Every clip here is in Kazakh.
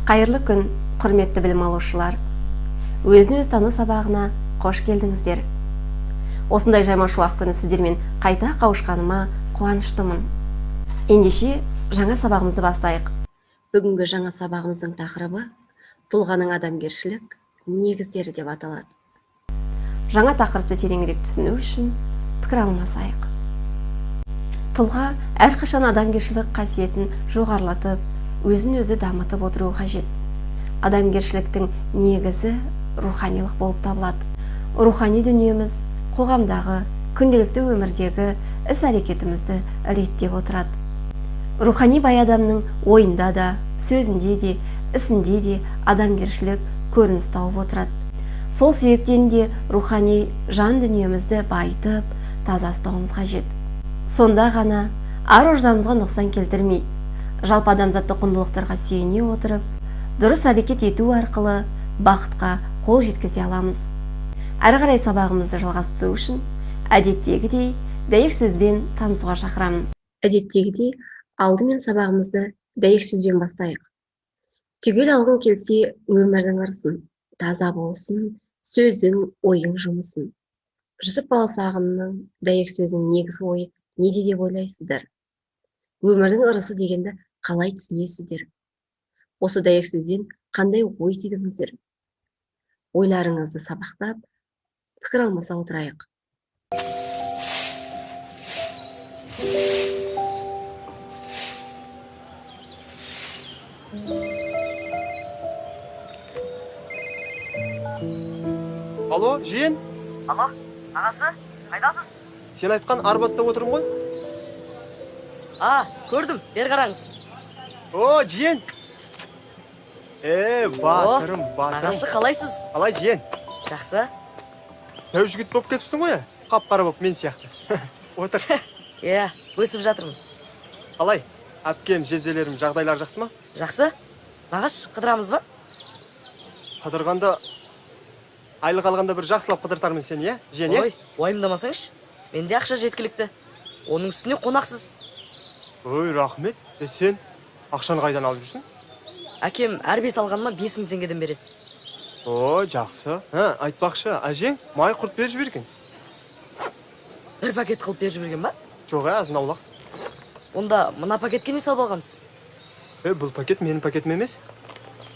Қайырлы күн, құрметті білім алушылар. Өзін-өз тану сабағына қош келдіңіздер. Осындай жаймашуақ күні сіздермен қайта қауышқаныма қуаныштымын. Ендеше жаңа сабағымызды бастайық. Бүгінгі жаңа сабағымыздың тақырыбы тұлғаның адамгершілік негіздері деп аталады. Жаңа тақырыпты тереңірек түсіну үшін пікір алмасайық. Тұлға әрқашан адамгершілік қасиетін жоғарылатып, өзін-өзі дамытып отыру қажет. Адамгершіліктің негізі руханилық болып табылады. Рухани дүниеміз қоғамдағы, күнделікті өмірдегі іс-әрекетімізді реттеп отырады. Рухани бай адамның ойында да, сөзінде де, ісінде де адамгершілік көрініс тауып отырады. Сол себептен де рухани жан дүниемізді байытып, таза ұстауымыз қажет. Сонда ғана ар-ожданымызға нұқсан келтірмей, жалпы адамзатты құндылықтарға сүйене отырып, дұрыс әрекет ету арқылы бақытқа қол жеткізе аламыз. Әрі қарай сабағымызды жалғастыру үшін әдеттегідей дәйек сөзбен танысуға шақырамын. Әдеттегідей алдымен сабағымызды дәйек сөзбен бастайық. Түгел алғың келсе өмірдің ырысын, таза болсын, сөзің, ойың жұмысын. Жүсіп баласы ақынның дәйек сөзінің негізгі ойы неде деп ойлайсыздар? Өмірдің ырысы дегенді қалай түсінесіздер? Осы дәйек сөзден қандай ой түйдіңіздер? Ойларыңызды сабақтап, пікір алмаса отырайық. Алло, жиен? Алло, ағасы, қайдасыз? Сен айтқан арбатта отырмын ғой? Көрдім, бер қараңыз. О, жиен! Батырым. Ағашы, қалайсыз? Қалай, жиен? Жақсы. Нәу жігіт болып кетіпсің ғой, қап-қара болып мен сияқты. Отыр. Өсіп жатырмын. Қалай, әпкем, жезделерім, жағдайлар жақсы ма? Жақсы. Нағаш, қыдырамыз ба? Қыдырғанда, айлық алғанда бір жақсылап қыдыртармын сен, жиен, Ой, уайымдамасаңыз, менде ақша жеткілікті. Оның үстіне қонақсыз. Ой, рахмет. Сен ақшаны қайдан алып жүрсің? Әкем әр бес алғаныма 5000 теңгеден береді. О, жақсы. Айтпақшы, әжең май құрт беріп жіберген. Бір пакет қылып беріп жіберген ба? Жоқ, азын аулақ. Онда мына пакетке не салып алғансыз? Бұл пакет менің пакетім емес.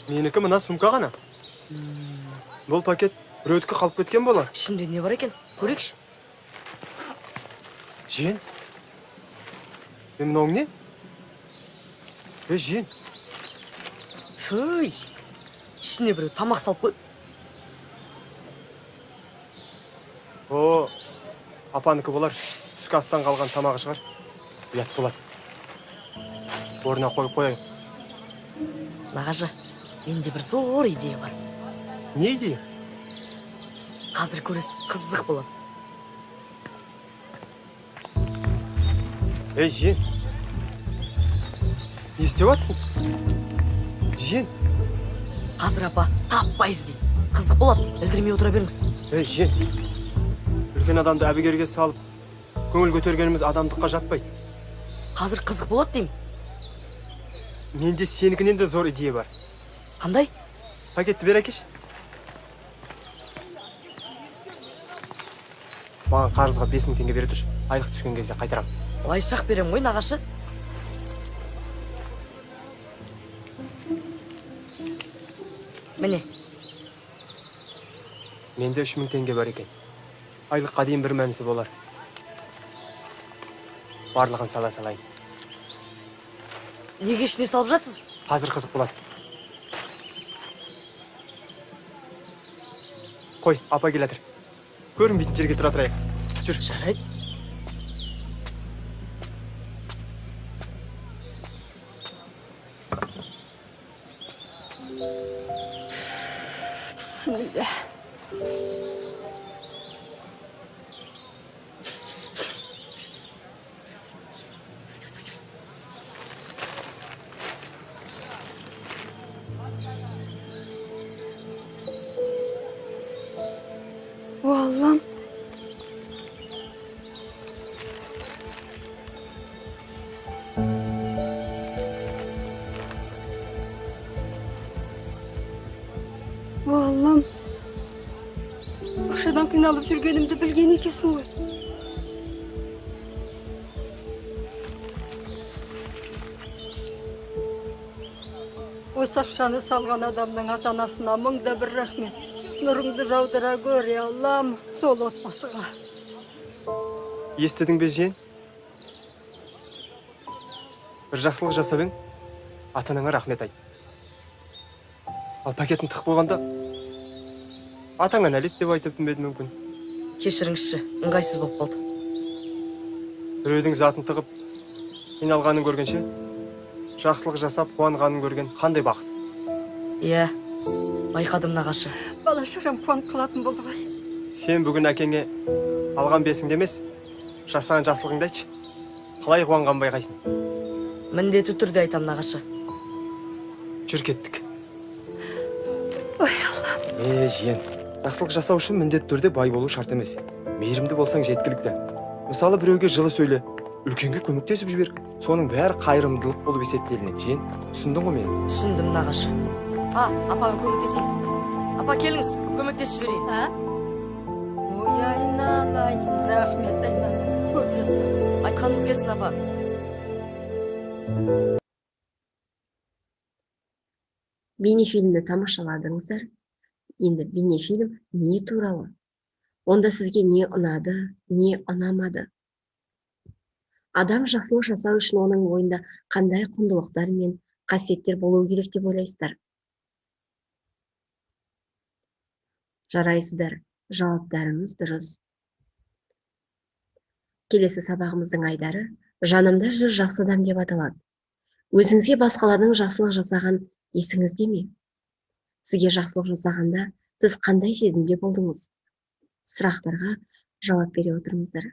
Менікі мына сумка ғана. Бұл пакет біреудікі қалып кеткен болар. Ішінде не бар екен? Көрейікші. Жиен? Мынауың не? Жиен? Фөй! Ішіне біреу тамақ салып қой. О, апаныкі болар. Түскі астан қалған тамағы шығар. Ұят болады. Орнына қойып қояйық. Нағашы, менде бір зор идея бар. Не идея? Қазір көресіз, қызық болады. Жиен. Не істеп жатсың? Жиен. Қазір апа таппай іздейді. Қызық болады, білдірмей отыра беріңіз. Жиен. Үлкен адамды әбігерге салып, көңіл көтергеніміз адамдыққа жатпайды. Қазір қызық болады деймін. Менде сенікінен де зор идея бар. Қандай? Пакетті бер әкеш. Маған қарызға 5000 теңге бере тұр. Айлық түскен кезде қайтарам. Лайшақ берем ғой, нағашы. Міне. Менде 3000 теңге бар екен. Айлыққа дейін бір мәнісі болар. Барлығын сала салайын. Неге ішіне салып жатсыз? Қазір қызық болады. Қой, апа келатыр. Көрінбейтін жерге тұра тұрайық. Жүр. Жарайды. Bismillah. Allah'ım. Балам, ақшадан қиналып жүргенімді білген екенсің ғой. Осы ақшаны салған адамның ата-анасына мыңда бір рахмет. Нұрыңды жаудыра көре Аллам сол отбасыға. Естідің бе жиен? Бір жақсылық жасап ең, ата-анаңа рахмет айт. Ал пакетін тық болғанда, атаңа нәлет деп айтып бе мүмкін. Кешіріңізші, ыңғайсыз болып қалды. Біреудің затын тығып, қиналғанын көргенше, жақсылық жасап, қуанғанын көрген қандай бақыт. Иә, байқадым нағашы. Бала шағам қуанып қалатын болды ғой. Сен бүгін әкеңе алған бесіңді емес, жасаған жақсылығыңды айтшы. Қалай қуанған байқайсың? Міндетті түрде айтам нағашы. Жүр кеттік. Ой, Аллам. Жиен, жақсылық жасау үшін міндетті түрде бай болу шарт емес. Мейірімді болсаң жеткілікті. Мысалы, біреуге жылы сөйле, үлкенге көмектесіп жібер. Соның бәрі қайырымдылық болып есептелінеді, жиен. Түсіндің ғой мені? Түсіндім нағашы. Апаға көмектесейін. Апа келіңіз, көмектесіп жіберейін. Ой, айналайын, рахмет айналайын. Көп жаса. Айтқаныңыз келсін, апа. Бейнефильмді тамашаладыңыздар. Енді бейнефильм не туралы? Онда сізге не ұнады, не ұнамады? Адам жақсылық жасау үшін оның ойында қандай құндылықтар мен қасиеттер болу керек деп ойлайсыздар? Жарайсыздар, жауаптарыңыз дұрыс. Келесі сабағымыздың айдары «Жанымда жүр жақсы адам» деп аталады. Өзіңізге басқалардың жақсылық жасаған есіңізде ме? Сізге жақсылық жасағанда сіз қандай сезімде болдыңыз? Сұрақтарға жауап бере отырыңыздар.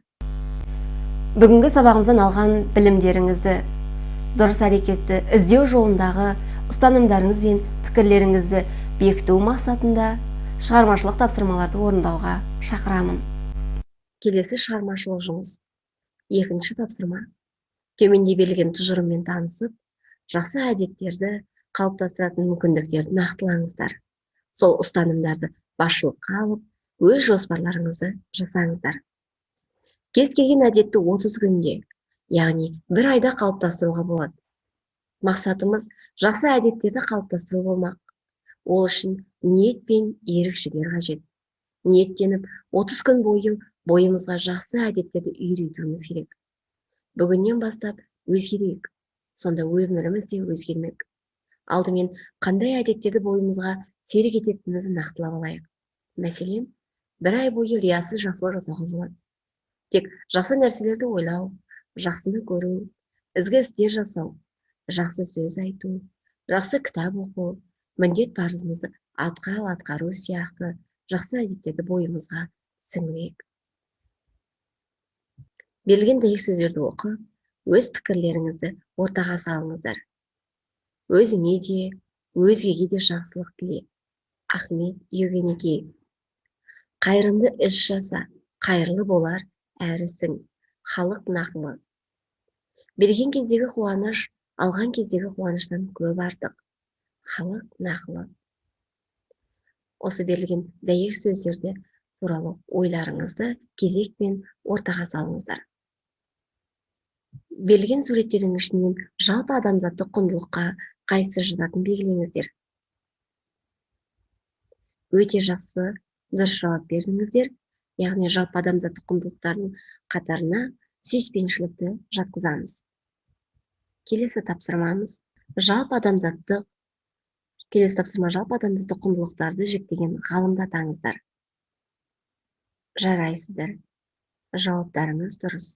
Бүгінгі сабағымыздан алған білімдеріңізді, дұрыс әрекетті іздеу жолындағы ұстанымдарыңыз бен пікірлеріңізді бекіту мақсатында шығармашылық тапсырмаларды орындауға шақырамын. Келесі шығармашылық жұмыс. Екінші тапсырма. Төменде берілген тұжырыммен танысып, жақсы әдеттерді қалыптастыратын мүмкіндіктерді нақтылаңыздар. Сол ұстанымдарды басшылыққа алып, өз жоспарларыңызды жасаңыздар. Кез келген әдетті 30 күнде, яғни бір айда қалыптастыруға болады. Мақсатымыз жақсы әдеттерді қалыптастыру болмақ. Ол үшін ниет пен ерік-жігер қажет. Ниеттеніп 30 күн бойы бойымызға жақсы әдеттерді үйретуіміз керек. Бүгіннен бастап өзгерейік. Сонда өміріміз де өзгермек. Алдымен қандай әдеттерді бойымызға серік ететінімізді нақтылап алайық. Мәселен, бір ай бойы риясыз жақсылық жасауға болады. Тек жақсы нәрселерді ойлау, жақсыны көру, ізгі істер жасау, жақсы сөз айту, жақсы кітап оқу, міндет парызымызды атқару сияқты жақсы әдеттерді бойымызға сіңірейік. Берілген дәйек сөздерді оқып, өз пікірлеріңізді ортаға салыңыздар. Өзіңе де, өзгеге де жақсылық тіле. Ахмет Евгений. Қайырымды іс жаса, қайырлы болар әрісің. Халық нақылы. Берген кездегі қуаныш, алған кездегі қуаныштан көп артық. Халық нақылы. Осы берілген дәйек сөздерді туралы ойларыңызды кезекпен ортаға салыңыздар. Берілген суреттердің ішінен жалпы адамзаттық құндылыққа қайсысы жататынын белгілеңіздер. Өте жақсы, дұрыс жауап бердіңіздер. Яғни жалпы адамзаттық құндылықтардың қатарына сүйіспеншілікті жатқызамыз. Келесі тапсырмамыз жалпы адамзаттық құндылықтарды жіктеген ғалымды атаңыздар. Жарайсыздар. Жауаптарыңыз дұрыс.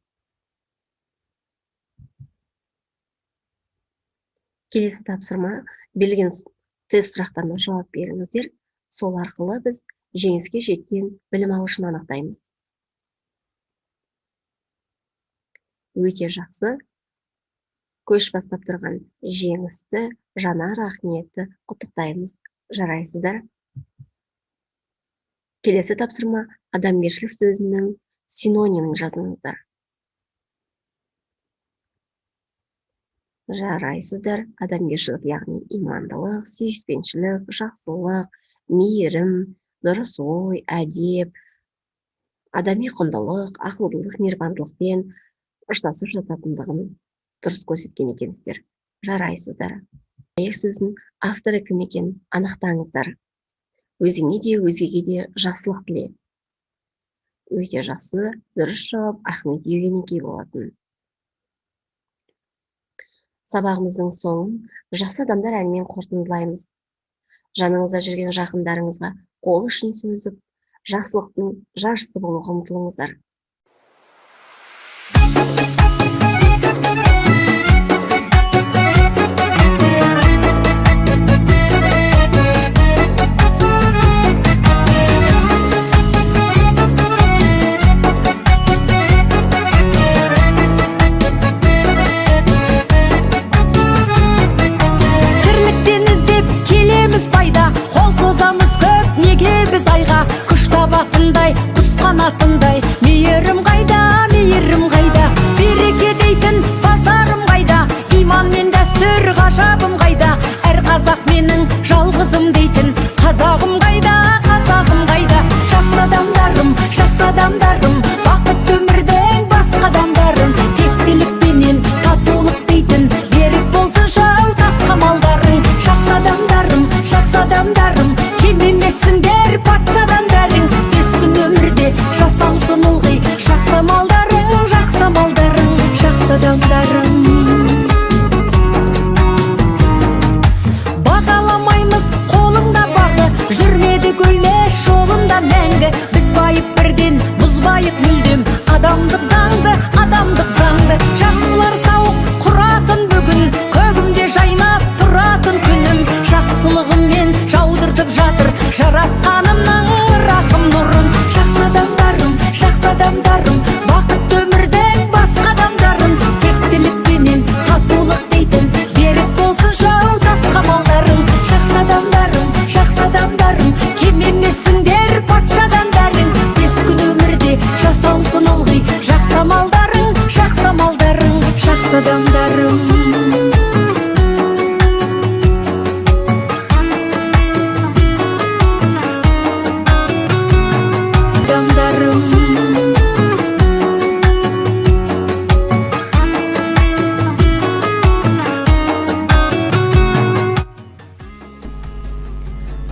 Келесі тапсырма берілген тест сұрақтарына жауап беріңіздер. Сол арқылы біз жеңіске жеткен білім алушыны анықтаймыз. Өте жақсы. Көш бастап тұрған жеңісті, Жанар Ақниетті құттықтаймыз. Жарайсыздар. Келесі тапсырма адамгершілік сөзінің синонимін жазыңыздар. Жарайсыздар. Адамгершілік, яғни имандылық, сүйіспеншілік, жақсылық, мейірім, дұрыс ой, әдеп, адами құндылық, ақылдылық, мейірбандылықпен ұштасып жататындығын дұрыс көрсеткен екенсіздер. Жарайсыздар. Аяқ сөздің авторы кім екенін анықтаңыздар. Өзіңе де, өзгеге де жақсылық тіле. Өте жақсы, дұрыс жауап Ахмет Евгений болатын. Сабағымыздың соңын жақсы адамдар әнімен қорытындылаймыз. Жаныңызда жүрген жақындарыңызға қол ұшын созып, жақсылықтың жаршысы болуға ұмтылыңыздар. Тірліктен іздеп келеміз пайда, қол созамыз көп неге біз айға. Күш табатындай, құс қанатындай, мейірім қайда, мейірім қайда. Береке дейтін базарым қайда, иман мен дәстүр ғажабым қайда. Әр қазақ менің жалғызым дейтін қазағым қайда, қазағым қайда. Жақсы адамдарым, бақыт өмірдің басқа адамдарым. Тектілікпенен татулық дейтін берік болсын жалғасқа малдарың. Жақсы адамдарым, кем емессіңдер патшадан бәрің. Бес күн өмірде жасалсын ылғи жақсы малдарың, жақсы малдарың. Жақсы адамдарым, бағаламаймыз қолыңда бағы, жүрмеді көлеш жолында мәңгі. Біз байып бірден, бұзбайық мүлдем адамдық заңды. Жақсылар сауық құратын бүгін, көгімде жайнап тұратын күнім. Жақсылығыммен жаудыртып жатыр жаратқанымның рахым нұрын. Жақсы адамдарым, бақыт өмірдің басқа адамдарын. Тектілікпенен татулық дейтін берік болсын жалғасқа малдарың. Жақсы адамдарым, кем емессіңдер патшадан бәрің. Бес күн өмірде жасалсын ылғи жақсы малдарың, жақсы малдарың. Жақсы адамдарым,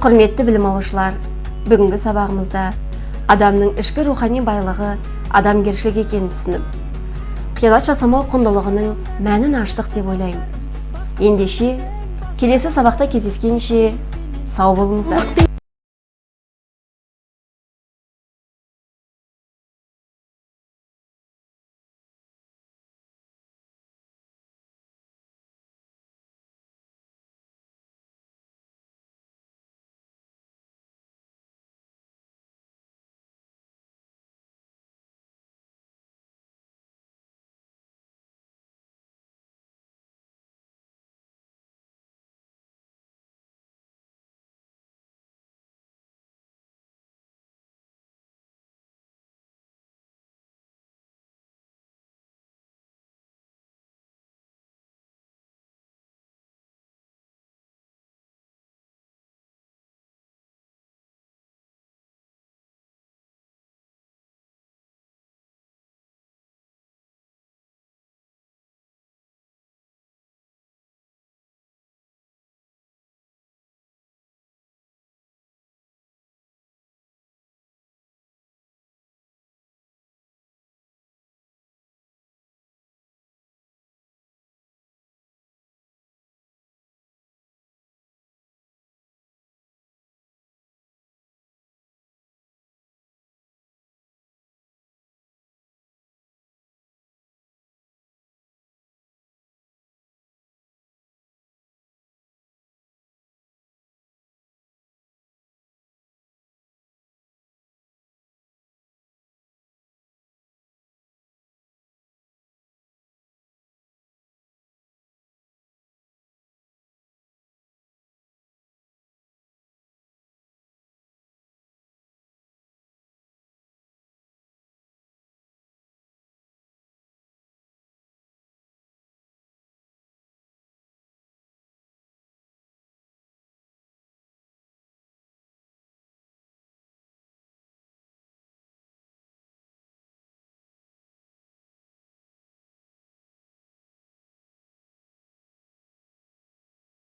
Құрметті білім алушылар, бүгінгі сабағымызда адамның ішкі рухани байлығы адамгершілік екенін түсініп, қиянат жасамау құндылығының мәнін аштық деп ойлаймын. Ендеше, келесі сабақта кездескенше сау болыңыздар.